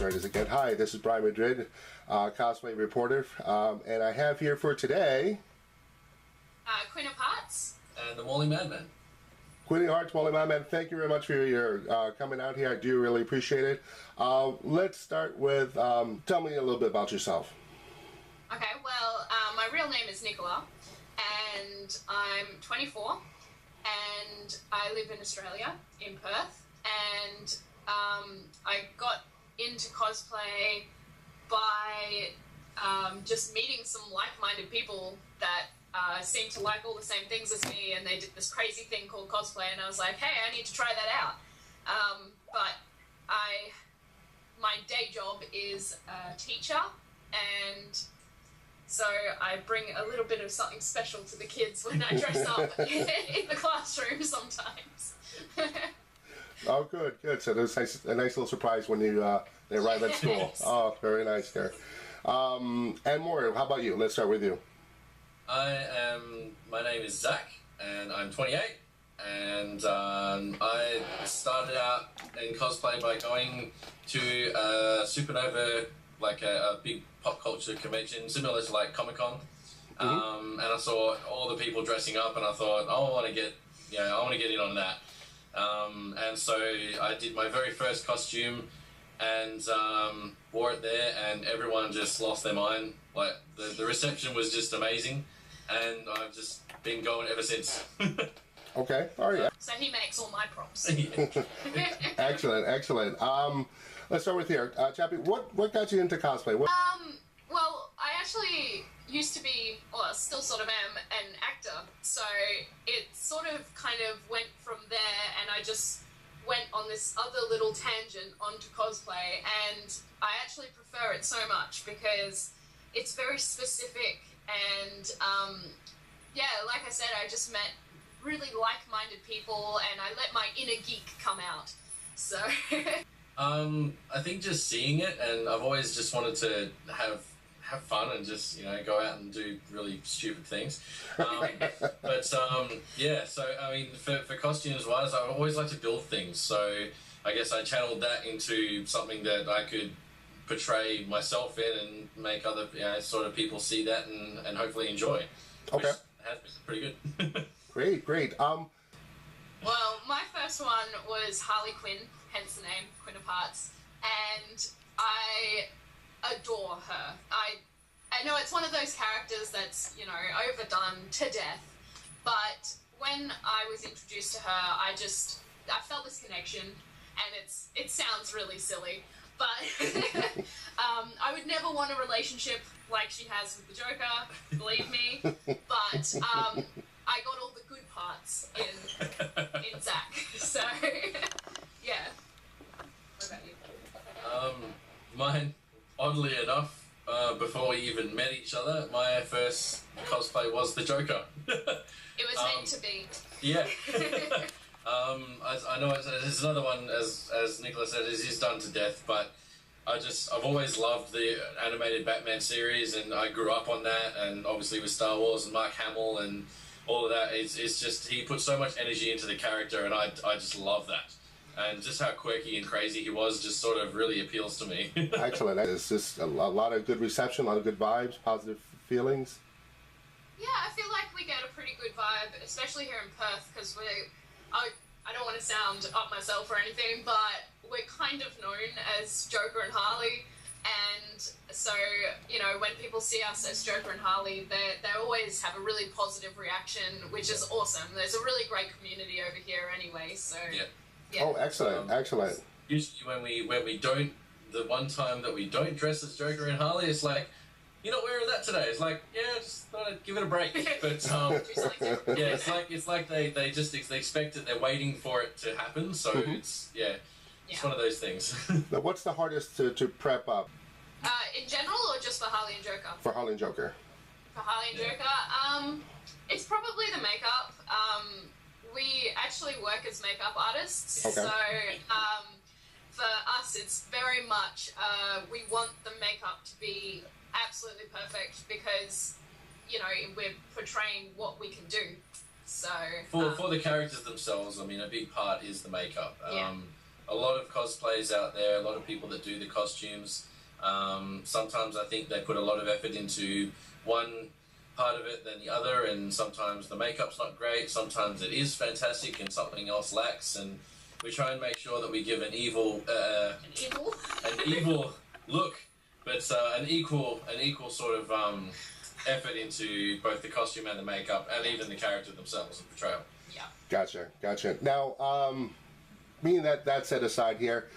start this again. Hi, this is Brian Madrid, cosplay reporter, and I have here for today... Quinn of Hearts. And the Morley Madman. Quinn of Hearts, Morley Madman, thank you very much for your coming out here. I do really appreciate it. Let's start with, tell me a little bit about yourself. Okay, well, my real name is Nicola, and I'm 24, and I live in Australia, in Perth, and I got into cosplay by just meeting some like-minded people that seemed to like all the same things as me, and they did this crazy thing called cosplay, and I was like, hey, I need to try that out. But my day job is a teacher, and so I bring a little bit of something special to the kids when I dress up in the classroom sometimes. Oh, good, good. So there's a nice little surprise when you they arrive at school. Yes. Oh, very nice there. And more, how about you? Let's start with you. My name is Zach, and I'm 28, and I started out in cosplay by going to Supernova, like a big pop culture convention, similar to like Comic-Con. And I saw all the people dressing up, and I thought, oh, I want to get in on that. And so I did my very first costume and wore it there, and everyone just lost their mind. Like the reception was just amazing, and I've just been going ever since. Okay, all right. So he makes all my props. Excellent, excellent. Let's start with here. Chappie, what got you into cosplay? Well, I actually used to be, well, still sort of am, an actor. So it sort of kind of went from there, and I just went on this other little tangent onto cosplay, and I actually prefer it so much because it's very specific, and yeah, like I said, I just met really like-minded people, and I let my inner geek come out. So I think just seeing it, and I've always just wanted to have fun and just, you know, go out and do really stupid things. Yeah, so I mean, for costumes wise, I always like to build things, so I guess I channeled that into something that I could portray myself in and make other, you know, sort of people see that and hopefully enjoy. Okay. Which has been pretty good. Great, great. Well, my first one was Harley Quinn, hence the name, Quinn of Hearts, and I adore her. I know it's one of those characters that's, you know, overdone to death, but when I was introduced to her, I felt this connection, and it sounds really silly, but I would never want a relationship like she has with the Joker, believe me, but I got all the good parts in Zach, so yeah. What about you? Mine, oddly enough, before we even met each other, my first cosplay was the Joker. It was meant to be. Yeah. I know it's another one, as Nicola said, is done to death, but I've always loved the animated Batman series, and I grew up on that, and obviously with Star Wars and Mark Hamill and all of that, it's just, he put so much energy into the character, and I just love that. And just how quirky and crazy he was just sort of really appeals to me. Excellent. It's just a lot of good reception, a lot of good vibes, positive feelings. Yeah, I feel like we get a pretty good vibe, especially here in Perth, because I don't want to sound up myself or anything, but we're kind of known as Joker and Harley, and so, you know, when people see us as Joker and Harley, they always have a really positive reaction, which is awesome. There's a really great community over here anyway, so... Yeah. Yeah. Oh, excellent, excellent. Usually when we don't, the one time that we don't dress as Joker and Harley, it's like, you're not wearing that today. It's like, yeah, just thought I'd give it a break. But yeah, it's like they expect it, they're waiting for it to happen. So it's one of those things. Now, what's the hardest to prep up? In general, or just for Harley and Joker? For Harley and Joker. For Harley and Joker, it's probably the makeup. We actually work as makeup artists, okay. So for us it's very much, we want the makeup to be absolutely perfect because, you know, we're portraying what we can do. So for the characters themselves, I mean, a big part is the makeup. a lot of cosplays out there, a lot of people that do the costumes. Sometimes I think they put a lot of effort into one part of it than the other, and sometimes the makeup's not great, sometimes it is fantastic and something else lacks, and we try and make sure that we give an evil look, but an equal sort of effort into both the costume and the makeup, and even the character themselves and portrayal. Yeah. Gotcha. Now, being that set aside here,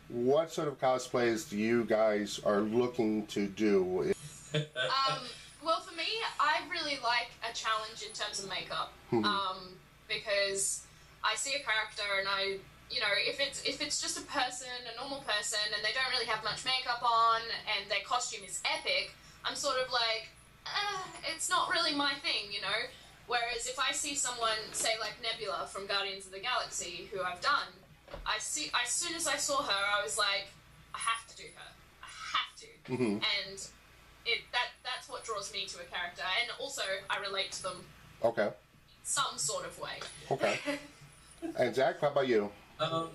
what sort of cosplays do you guys are looking to do? Well, for me, I really like a challenge in terms of makeup, because I see a character and I, you know, if it's just a person, a normal person, and they don't really have much makeup on, and their costume is epic, I'm sort of like, it's not really my thing, you know? Whereas if I see someone, say like Nebula from Guardians of the Galaxy, who I've done, as soon as I saw her, I was like, I have to do her. I have to. And that's what draws me to a character. And also, I relate to them. Okay. Some sort of way. Okay. And Zach, how about you? I don't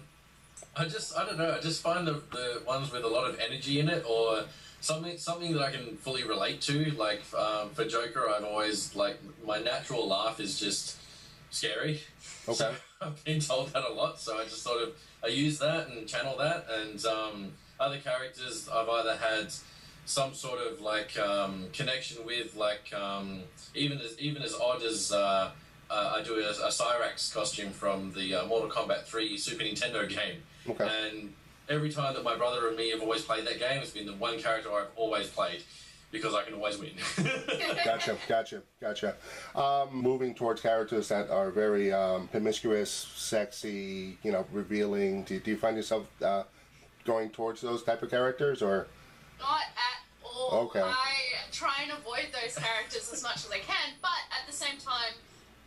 know. I just find the ones with a lot of energy in it, or something that I can fully relate to. Like for Joker, I've always like my natural laugh is just scary. Okay. So I've been told that a lot, so I just sort of I use that and channel that. And other characters I've either had some sort of like connection with, like even as odd as I do a Cyrax costume from the Mortal Kombat 3 Super Nintendo game. Okay. And every time that my brother and me have always played that game, it's been the one character I've always played, because I can always win. Gotcha. Moving towards characters that are very promiscuous, sexy, you know, revealing. Do you find yourself going towards those type of characters, or? Not at all. Okay. I try and avoid those characters as much as I can, but at the same time,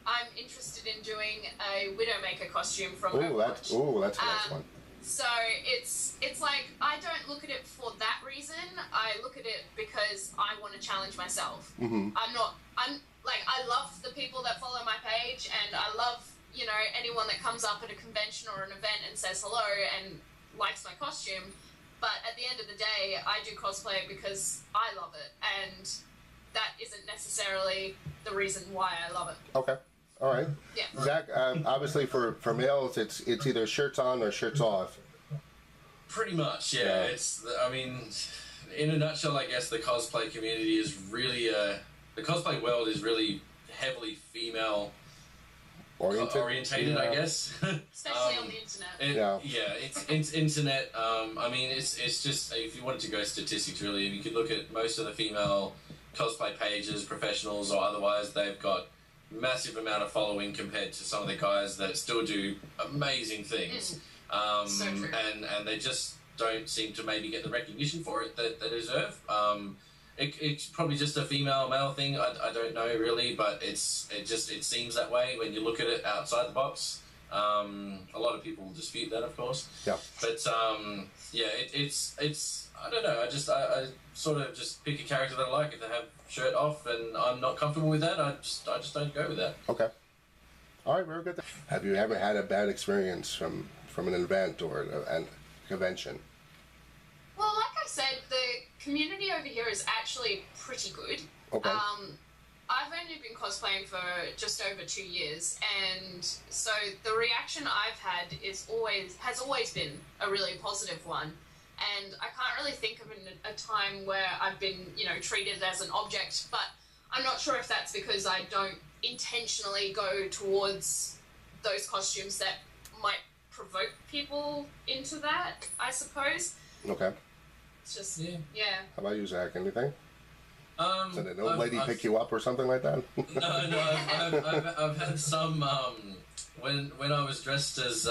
I'm interested in doing a Widowmaker costume from OverWatch. That's a nice one. So it's like, I don't look at it for that reason. I look at it because I want to challenge myself. I love the people that follow my page, and I love, you know, anyone that comes up at a convention or an event and says hello and likes my costume. But at the end of the day, I do cosplay because I love it, and that isn't necessarily the reason why I love it. Okay. All right. Yeah. Zach, obviously for males, it's either shirts on or shirts off. Pretty much, yeah. It's, I mean, in a nutshell, I guess the cosplay community is really the cosplay world is really heavily female orientated, yeah. I guess. Especially on the internet. It's internet. I mean, it's just, if you wanted to go statistics, really, you could look at most of the female cosplay pages, professionals or otherwise, they've got massive amount of following compared to some of the guys that still do amazing things. So true. And they just don't seem to maybe get the recognition for it that they deserve. It's probably just a female-male thing. I don't know really, but it seems that way when you look at it outside the box. A lot of people dispute that, of course. Yeah. But it's I don't know. I sort of just pick a character that I like. If they have shirt off and I'm not comfortable with that, I just don't go with that. Okay. All right, very good. Have you ever had a bad experience from an event or a convention? Well, like I said, the community over here is actually pretty good. Okay. I've only been cosplaying for just over 2 years, and so the reaction I've had has always been a really positive one. And I can't really think of a time where I've been, you know, treated as an object, but I'm not sure if that's because I don't intentionally go towards those costumes that might provoke people into that, I suppose. Okay. It's just, yeah. How about you, Zach? Anything? Did an old I've lady pick you up or something like that? No, I've had some, when I was dressed as,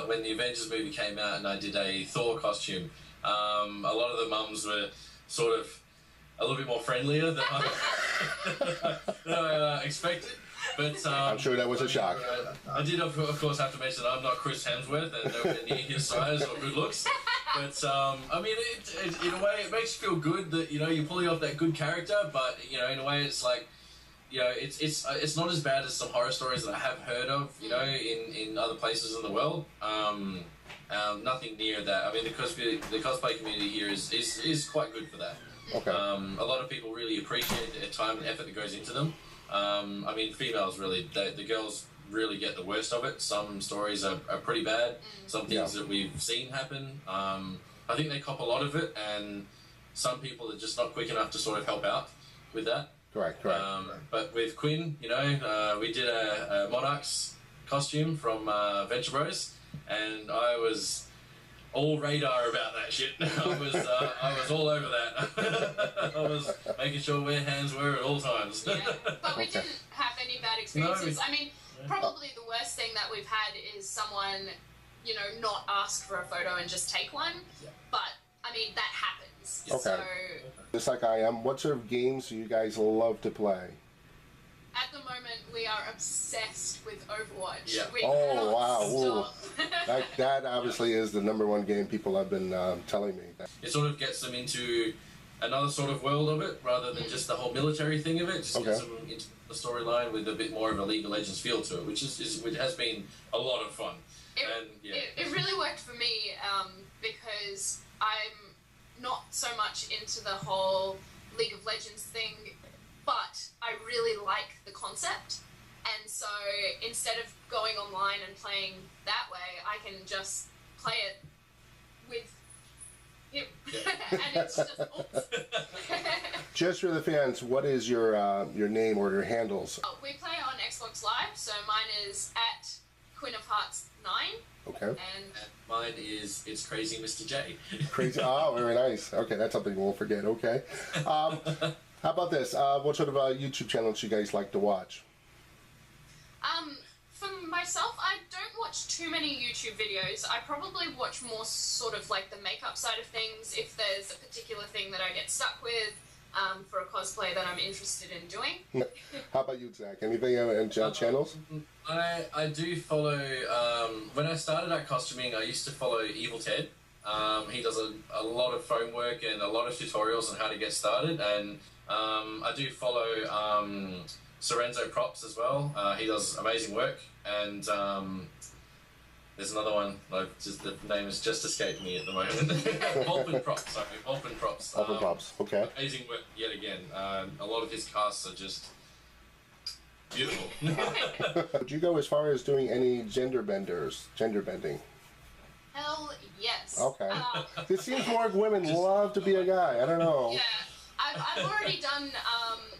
when the Avengers movie came out and I did a Thor costume, a lot of the mums were sort of a little bit more friendlier than I expected. But I'm sure that was a shock. I did, of course, have to mention that I'm not Chris Hemsworth and nowhere near his size or good looks. But I mean, it, in a way, it makes you feel good that, you know, you're pulling off that good character. But, you know, in a way, it's like, you know, it's not as bad as some horror stories that I have heard of, you know, in other places in the world. Nothing near that. I mean, the cosplay community here is quite good for that. Okay. A lot of people really appreciate the time and effort that goes into them. I mean, females really, the girls really get the worst of it. Some stories are pretty bad. Some things that we've seen happen. I think they cop a lot of it, and some people are just not quick enough to sort of help out with that. Correct. But with Quinn, you know, we did a Monarch's costume from Venture Bros, and I was all radar about that shit. I was all over that. I was making sure where hands were at all times. Yeah, but we didn't have any bad experiences. I mean, probably the worst thing that we've had is someone, you know, not ask for a photo and just take one. Yeah. But I mean, that happens. Okay. So just like I am, what sort of games do you guys love to play? at the moment, we are obsessed with OverWatch. Yeah. We Oh, wow. stop. That obviously is the '1 game people have been telling me. It sort of gets them into another sort of world of it, rather than just the whole military thing of it. Just gets them into the storyline with a bit more of a League of Legends feel to it, which has been a lot of fun. It really worked for me because I'm not so much into the whole League of Legends thing, but I really like the concept. And so instead of going online and playing that way, I can just play it with him. And it's just awesome. Just for the fans, what is your name or your handles? Oh, we play on Xbox Live, so mine is at Quinn of Hearts 9. Okay. And mine is It's Crazy Mr. J. Crazy. Oh, very nice. Okay, that's something we won't forget. Okay. How about this? What sort of YouTube channels do you guys like to watch? For myself, I don't watch too many YouTube videos. I probably watch more sort of like the makeup side of things if there's a particular thing that I get stuck with for a cosplay that I'm interested in doing. How about you, Zach? Anything in channels? I do follow, when I started out costuming, I used to follow Evil Ted. He does a lot of foam work and a lot of tutorials on how to get started, and I do follow Sorenzo Props as well. He does amazing work, and there's another one. The name has just escaped me at the moment. Volpin Props. Sorry, Volpin Props. Volpin Props. Okay. Amazing work yet again. A lot of his casts are just beautiful. Would you go as far as doing any gender bending? Hell yes. Okay. It seems more like women love to be a guy. I don't know. Yeah. I've already done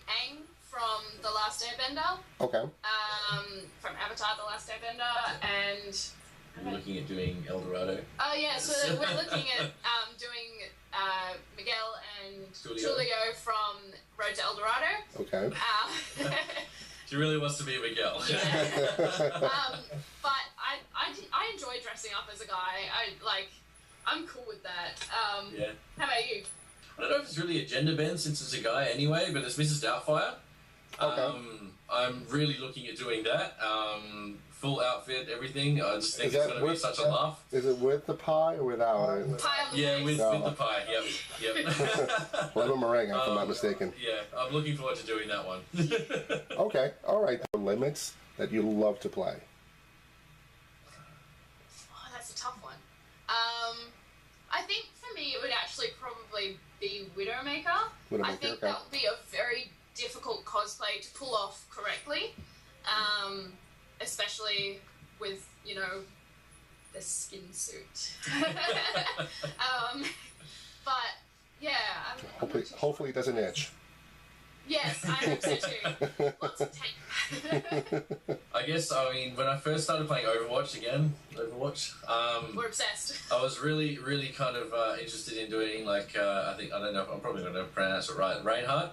Aang from The Last Airbender. Okay. From Avatar: The Last Airbender, and We're looking at doing El Dorado. oh yeah, so we're looking at doing Miguel and Tulio from Road to El Dorado. Okay. She really wants to be Miguel. Yeah. But I enjoy dressing up as a guy. I'm cool with that. Yeah. How about you? I don't know if it's really a gender bend since it's a guy anyway, but it's Mrs. Doubtfire. Okay. I'm really looking at doing that. Full outfit, everything. I just think Is it's that going to be such a laugh. Is it with the pie or without it? Pie on the Yeah, face. with the pie. Yep. Lemon meringue, if I'm not mistaken. Yeah, I'm looking forward to doing that one. Okay. All right. The limits that you love to play. Oh, that's a tough one. I think for me it would actually probably be Widowmaker. I think okay. that would be a very difficult cosplay to pull off correctly, especially with, you know, the skin suit. But yeah, Hopefully it doesn't itch. yes, I hope so too. Lots of tape. I guess, I mean, when I first started playing Overwatch, We're obsessed. I was really, really kind of interested in doing, I don't know if I'm probably going to pronounce it right, ReinHeart.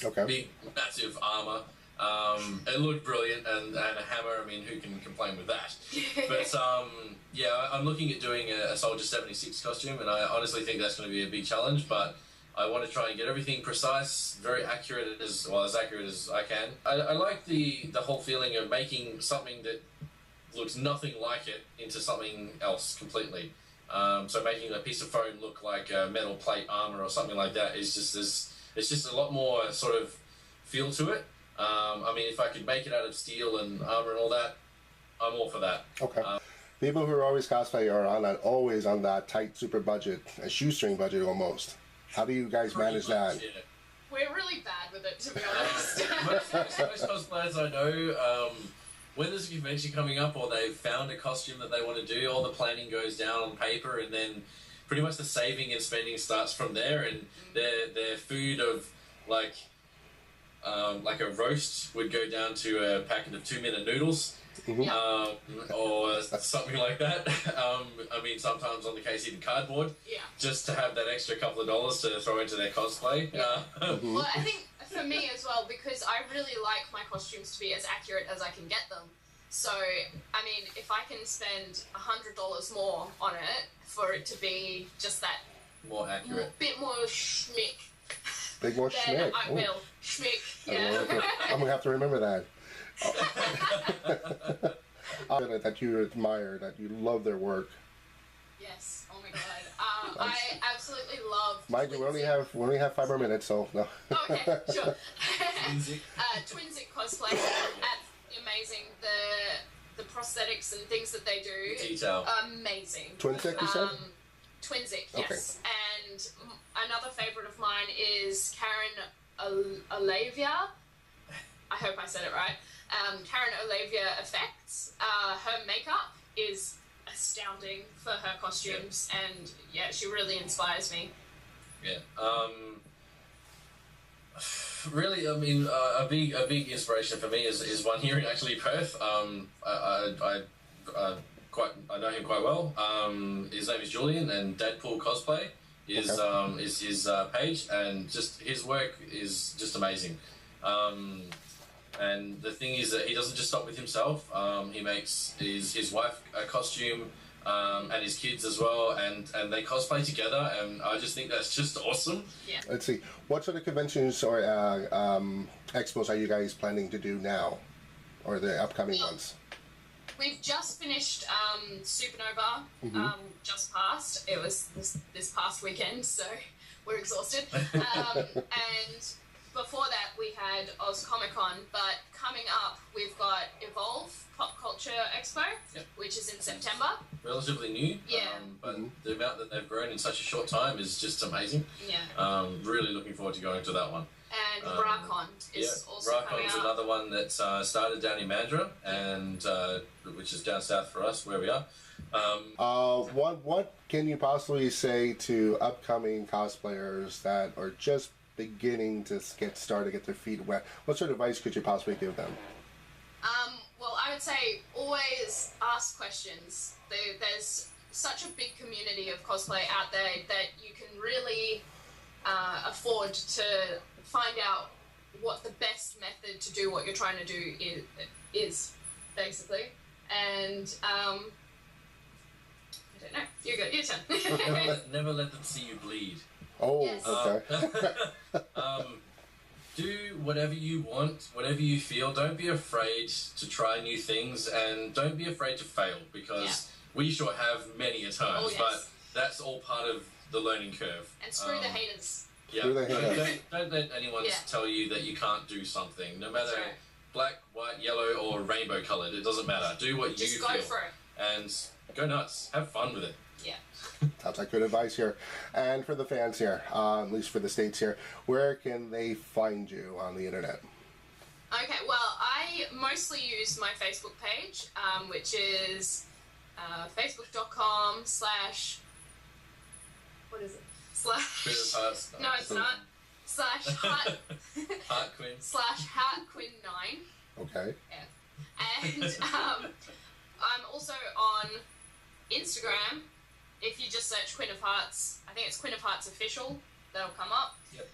Okay. Big, massive armor. It looked brilliant, and a hammer. I mean, who can complain with that? But yeah, I'm looking at doing a Soldier 76 costume, and I honestly think that's going to be a big challenge. But I want to try and get everything precise, very accurate as accurate as I can. I like the whole feeling of making something that looks nothing like it into something else completely. So making a piece of foam look like a metal plate armor or something like that is it's just a lot more sort of feel to it. I mean, if I could make it out of steel and armor and all that, I'm all for that. Okay. People who are always cosplay are always on that tight, super budget, a shoestring budget almost. How do you guys manage that? Yeah. We're really bad with it, to be honest. Most cosplayers I know, when there's a convention coming up or they've found a costume that they want to do, all the planning goes down on paper, and then pretty much the saving and spending starts from there. And their food of like a roast would go down to a packet of 2-minute noodles. Or something like that. I mean, sometimes on the case even cardboard. Yeah. Just to have that extra couple of dollars to throw into their cosplay. Yeah. Well, I think for me as well, because I really like my costumes to be as accurate as I can get them. So, I mean, if I can spend $100 more on it for it to be just that more accurate, bit more schmick. Big more then schmick. I will schmick. Yeah. I'm gonna have to remember that. That you admire, that you love their work. Yes. Oh my god. I absolutely love. Mind you, we only have 5 more minutes, so no. Okay, sure. Twinsic. Twinsic cosplay. Amazing. The prosthetics and things that they do. Detail. Amazing. Twinsic, you said? Twinsic, yes. Okay. And another favorite of mine is Karen Olavia. I hope I said it right. Karen Olavia Effects. Her makeup is astounding for her costumes, and yeah, she really inspires me. Yeah. Really, I mean, a big inspiration for me is one here in actually Perth. I know him quite well. His name is Julian, and Deadpool Cosplay is his page, and just his work is just amazing. And the thing is that he doesn't just stop with himself. He makes his wife a costume, and his kids as well, and they cosplay together, and I just think that's just awesome. Yeah. Let's see. What sort of conventions or expos are you guys planning to do now, or the upcoming ones? We've just finished Supernova, just passed. It was this past weekend, so we're exhausted. And before that, we had Oz Comic Con, but coming up, we've got Evolve Pop Culture Expo, which is in September. Relatively new, but the amount that they've grown in such a short time is just amazing. Yeah. Really looking forward to going to that one. And BraCon is also coming BraCon's out. another one that started down in Madrid, and which is down south for us, where we are. What can you possibly say to upcoming cosplayers that are just beginning to get started, get their feet wet? What sort of advice could you possibly give them? Well, I would say always ask questions. There's such a big community of cosplay out there that you can really afford to find out what the best method to do what you're trying to do is basically. And I don't know. You're good. Your turn. Never let them see you bleed. Oh, yes. okay. Do whatever you want, whatever you feel. Don't be afraid to try new things, and don't be afraid to fail, because we sure have many a times. Oh, yes. But that's all part of the learning curve. And screw the haters. Yeah, Screw the haters. Don't let anyone tell you that you can't do something. No matter black, white, yellow, or rainbow coloured, it doesn't matter. Do what you feel. Just go for it. And go nuts. Have fun with it. Yeah. Sounds like good advice here. And for the fans here, at least for the States here, where can they find you on the internet? Okay, well, I mostly use my Facebook page, which is facebook.com/ what is it? / no, it's not. / Heart Quinn. / HeartQuinn9. Okay. Yeah. And I'm also on Instagram. If you just search Quinn of Hearts, I think it's Quinn of Hearts Official, that'll come up. Yep.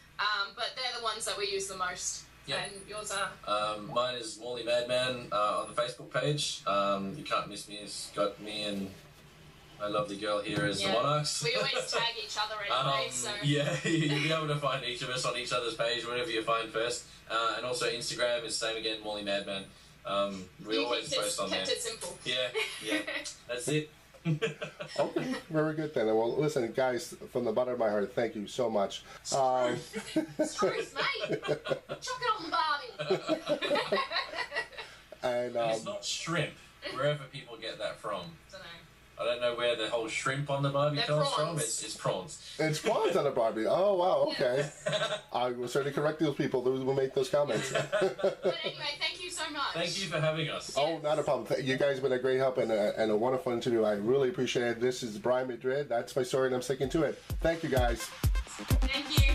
But they're the ones that we use the most. Yep. And yours are? Mine is Morley Madman on the Facebook page. You can't miss me. It's got me and my lovely girl here as the Monarchs. We always tag each other anyway, so... Yeah, you'll be able to find each of us on each other's page, whatever you find first. And also Instagram is same again, Morley Madman. We always post on there. Kept it simple. Yeah, that's it. Okay, very good then. Well, listen, guys, from the bottom of my heart, thank you so much. Truth, mate. Chuck it on the barbie. And it's not shrimp, wherever people get that from. I don't know. I don't know where the whole shrimp on the Barbie They're comes from. prawns. It's prawns. It's prawns on a Barbie. Oh, wow, okay. I will certainly correct those people who will make those comments. But anyway, thank you so much. Thank you for having us. Oh, not a problem. You guys have been a great help and a wonderful interview. I really appreciate it. This is Brian Madrid. That's my story, and I'm sticking to it. Thank you, guys. Thank you.